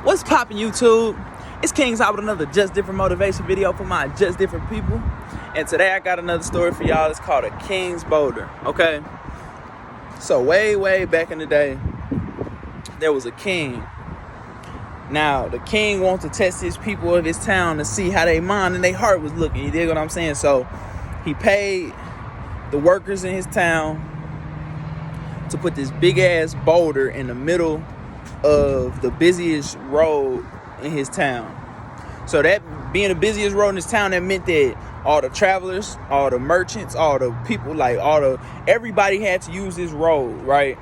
What's poppin', YouTube? It's King's out with another Just Different motivation video for my Just Different people. And today I got another story for y'all. It's called A King's Boulder, okay? So way back in the day, there was a king. Now, the king wants to test his people of his town to see how their mind and their heart was looking. You dig what I'm saying? So he paid the workers in his town to put this big-ass boulder in the middle of the busiest road in his town. So that being the busiest road in his town, that meant that all the travelers, all the merchants, all the people, everybody had to use this road, right?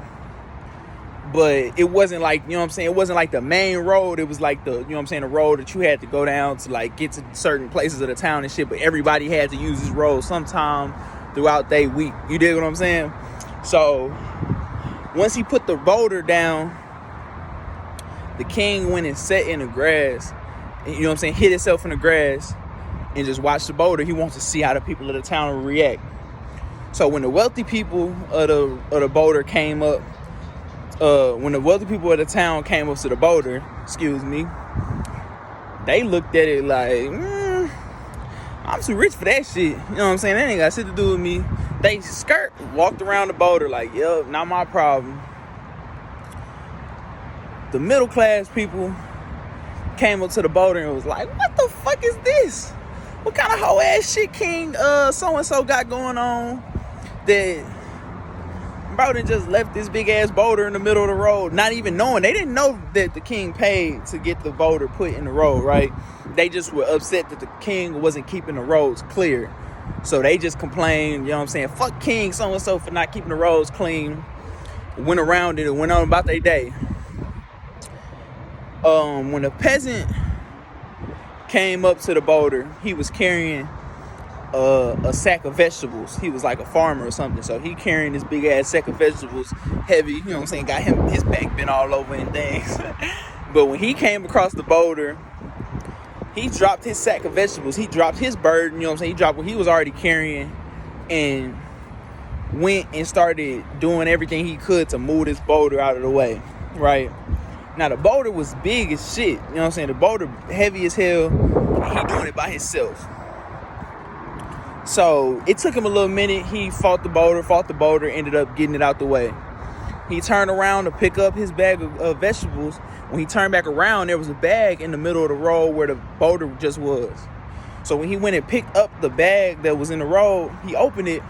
But it wasn't like, you know what I'm saying, it wasn't like the main road. It was like the, you know what I'm saying, the road that you had to go down to like get to certain places of the town and shit. But everybody had to use this road sometime throughout their week. You dig what I'm saying? So once he put the boulder down, the king went and sat in the grass, and, you know what I'm saying, hit himself in the grass and just watched the boulder. He wants to see how the people of the town will react. So when the wealthy people of the boulder came up, when the wealthy people of the town came up to the boulder, they looked at it like, I'm too rich for that shit. You know what I'm saying? That ain't got shit to do with me. They walked around the boulder like, yup, not my problem. The middle class people came up to the boulder and was like, what the fuck is this? What kind of hoe ass shit King so-and-so got going on that bro done just left this big ass boulder in the middle of the road, not even knowing. They didn't know that the king paid to get the boulder put in the road, right? They just were upset that the king wasn't keeping the roads clear. So they just complained, you know what I'm saying? Fuck King so-and-so for not keeping the roads clean. Went around it and went on about their day. When a peasant came up to the boulder, he was carrying a sack of vegetables. He was like a farmer or something, so he carrying this big ass sack of vegetables, heavy, you know what I'm saying, got his back bent all over and things. But when he came across the boulder, he dropped his sack of vegetables, he dropped his burden, you know what I'm saying, he dropped what he was already carrying and went and started doing everything he could to move this boulder out of the way, right? Now, the boulder was big as shit. You know what I'm saying? The boulder heavy as hell. And he doing it by himself. So, it took him a little minute. He fought the boulder, ended up getting it out the way. He turned around to pick up his bag of vegetables. When he turned back around, there was a bag in the middle of the road where the boulder just was. So, when he went and picked up the bag that was in the road, he opened it.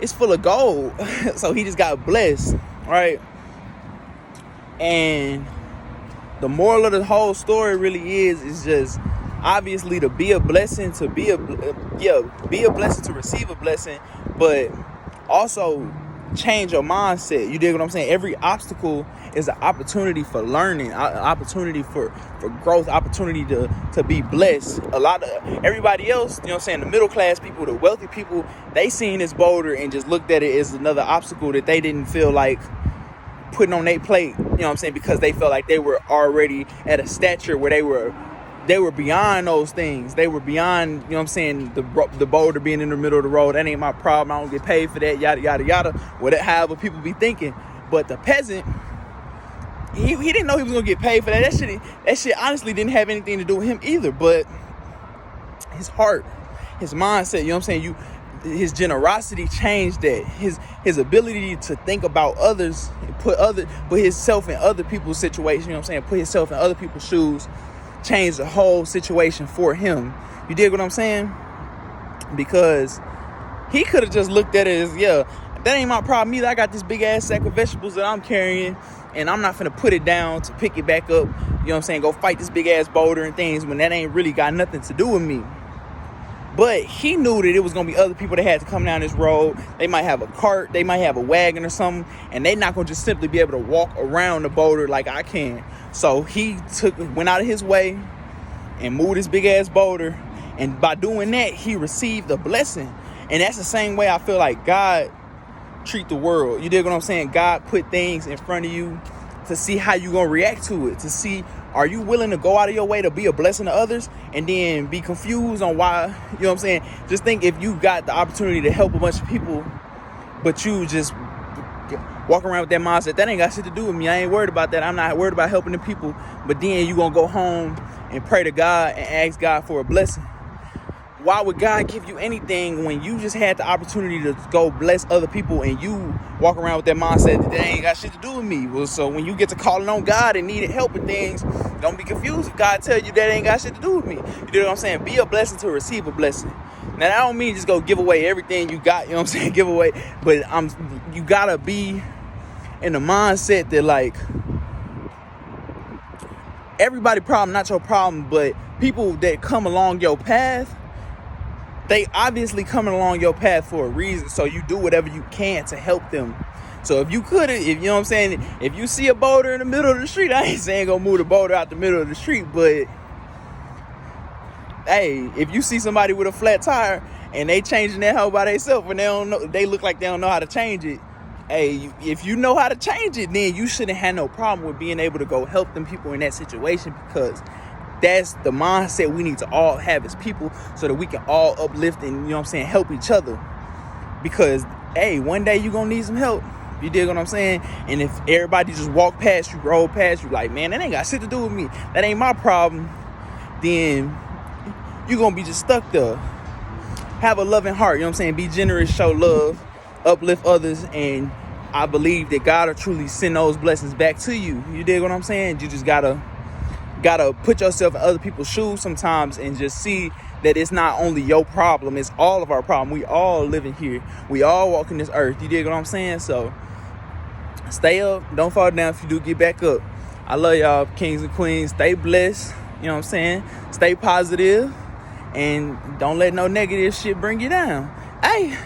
It's full of gold. So, he just got blessed, right? And the moral of the whole story really is just obviously to be a blessing, to be a blessing, to receive a blessing, but also change your mindset. You dig what I'm saying? Every obstacle is an opportunity for learning, opportunity for growth, opportunity to be blessed. A lot of everybody else, you know what I'm saying, the middle class people, the wealthy people, they seen this boulder and just looked at it as another obstacle that they didn't feel like putting on their plate, you know what I'm saying, because they felt like they were already at a stature where they were beyond those things. They were beyond, you know what I'm saying, the boulder being in the middle of the road. That ain't my problem. I don't get paid for that, yada, yada, yada. However people be thinking. But the peasant, he didn't know he was going to get paid for that. That shit honestly didn't have anything to do with him either. But his heart, his mindset, you know what I'm saying, his generosity changed that. His ability to think about others, put himself in other people's situation, you know what I'm saying, put himself in other people's shoes, changed the whole situation for him. You dig what I'm saying? Because he could have just looked at it as, that ain't my problem either. I got this big ass sack of vegetables that I'm carrying and I'm not finna put it down to pick it back up, you know what I'm saying, go fight this big ass boulder and things when that ain't really got nothing to do with me. But he knew that it was going to be other people that had to come down this road. They might have a cart, they might have a wagon or something, and they not going to just simply be able to walk around the boulder like I can. So he went out of his way and moved his big ass boulder, and by doing that, he received a blessing. And that's the same way I feel like God treat the world. You dig what I'm saying? God put things in front of you to see how you going to react to it, to see, are you willing to go out of your way to be a blessing to others and then be confused on why, you know what I'm saying? Just think if you got the opportunity to help a bunch of people, but you just walk around with that mindset, that ain't got shit to do with me. I ain't worried about that. I'm not worried about helping the people. But then you gonna go home and pray to God and ask God for a blessing. Why would God give you anything when you just had the opportunity to go bless other people and you walk around with that mindset that ain't got shit to do with me? Well, so when you get to calling on God and needing help with things, don't be confused if God tell you that ain't got shit to do with me. You know what I'm saying? Be a blessing to receive a blessing. Now, that don't mean just go give away everything you got, you know what I'm saying? Give away. But you gotta be in the mindset that, like, everybody problem, not your problem, but people that come along your path, they obviously coming along your path for a reason. So you do whatever you can to help them. So if you could, if you know what I'm saying, if you see a boulder in the middle of the street, I ain't saying go move the boulder out the middle of the street, but hey, if you see somebody with a flat tire and they changing that hoe by themselves and they don't know, they look like they don't know how to change it. Hey, if you know how to change it, then you shouldn't have no problem with being able to go help them people in that situation, because that's the mindset we need to all have as people, so that we can all uplift and, you know what I'm saying, help each other. Because, hey, one day you're going to need some help. You dig what I'm saying? And if everybody just walk past you, roll past you, like, man, that ain't got shit to do with me, that ain't my problem, then you're going to be just stuck there. Have a loving heart, you know what I'm saying? Be generous, show love, uplift others, and I believe that God will truly send those blessings back to you. You dig what I'm saying? You just gotta put yourself in other people's shoes sometimes and just see that it's not only your problem, it's all of our problem. We all living here. We all walking this earth. You dig what I'm saying? So stay up. Don't fall down. If you do, get back up. I love y'all, kings and queens. Stay blessed. You know what I'm saying? Stay positive. And don't let no negative shit bring you down. Hey.